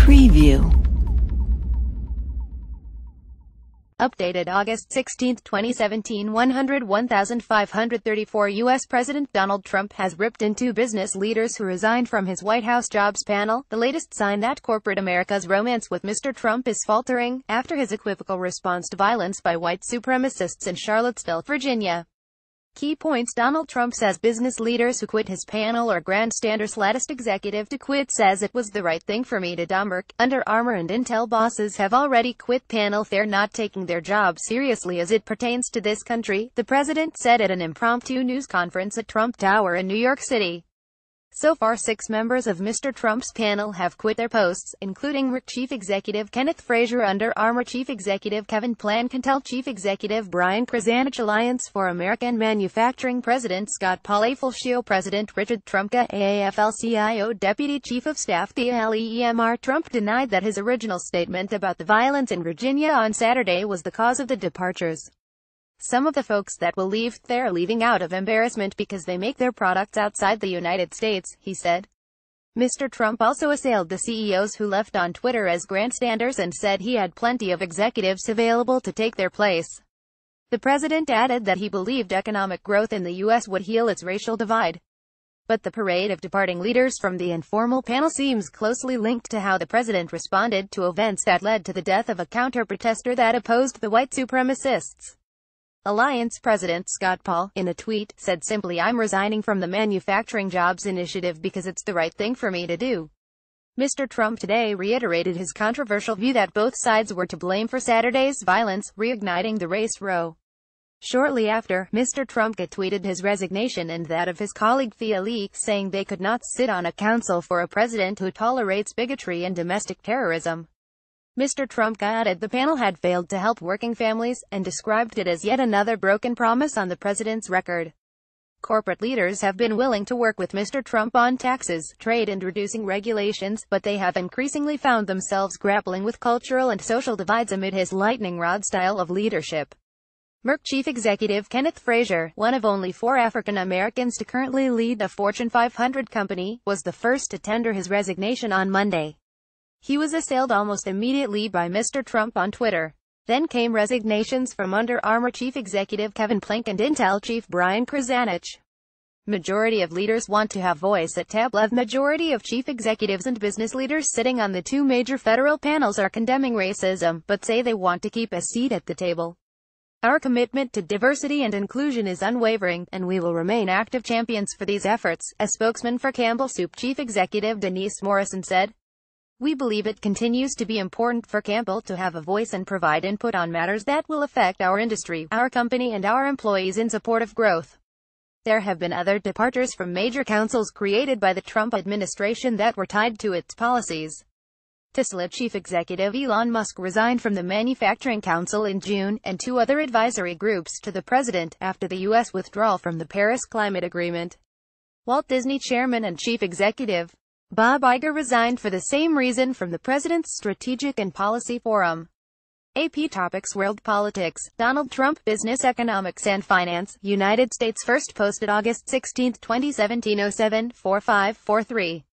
Preview. Updated August 16, 2017. 101,534 U.S. President Donald Trump has ripped into business leaders who resigned from his White House jobs panel, the latest sign that corporate America's romance with Mr. Trump is faltering, after his equivocal response to violence by white supremacists in Charlottesville, Virginia. Key points: Donald Trump says business leaders who quit his panel are grandstanders. Latest executive to quit says it was the right thing for me to do. Under Armour and Intel bosses have already quit panel. They're not taking their job seriously as it pertains to this country, the president said at an impromptu news conference at Trump Tower in New York City. So far, 6 members of Mr. Trump's panel have quit their posts, including RIC Chief Executive Kenneth Frazier, Under Armour Chief Executive Kevin Plank, Intel Chief Executive Brian Krzanich, Alliance for American Manufacturing President Scott Paul, President Richard Trumka, AFL-CIO Deputy Chief of Staff Thea Leemar. Trump denied that his original statement about the violence in Virginia on Saturday was the cause of the departures. Some of the folks that will leave, they're leaving out of embarrassment because they make their products outside the United States, he said. Mr. Trump also assailed the CEOs who left on Twitter as grandstanders and said he had plenty of executives available to take their place. The president added that he believed economic growth in the U.S. would heal its racial divide. But the parade of departing leaders from the informal panel seems closely linked to how the president responded to events that led to the death of a counter-protester that opposed the white supremacists. Alliance President Scott Paul, in a tweet, said simply, "I'm resigning from the Manufacturing Jobs Initiative because it's the right thing for me to do." Mr. Trump today reiterated his controversial view that both sides were to blame for Saturday's violence, reigniting the race row. Shortly after, Mr. Trump tweeted his resignation and that of his colleague Thea Lee, saying they could not sit on a council for a president who tolerates bigotry and domestic terrorism. Mr. Trump added the panel had failed to help working families, and described it as yet another broken promise on the president's record. Corporate leaders have been willing to work with Mr. Trump on taxes, trade and reducing regulations, but they have increasingly found themselves grappling with cultural and social divides amid his lightning rod style of leadership. Merck Chief Executive Kenneth Frazier, one of only 4 African Americans to currently lead a Fortune 500 company, was the first to tender his resignation on Monday. He was assailed almost immediately by Mr. Trump on Twitter. Then came resignations from Under Armour Chief Executive Kevin Plank and Intel Chief Brian Krzanich. Majority of leaders want to have voice at table. Majority of chief executives and business leaders sitting on the 2 major federal panels are condemning racism, but say they want to keep a seat at the table. Our commitment to diversity and inclusion is unwavering, and we will remain active champions for these efforts, a spokesman for Campbell Soup Chief Executive Denise Morrison said. We believe it continues to be important for Campbell to have a voice and provide input on matters that will affect our industry, our company and our employees in support of growth. There have been other departures from major councils created by the Trump administration that were tied to its policies. Tesla Chief Executive Elon Musk resigned from the Manufacturing Council in June, and 2 other advisory groups to the president, after the U.S. withdrawal from the Paris Climate Agreement. Walt Disney Chairman and Chief Executive Bob Iger resigned for the same reason from the President's Strategic and Policy Forum. AP Topics: World Politics, Donald Trump, Business, Economics and Finance, United States. First posted August 16, 2017. 07-4543.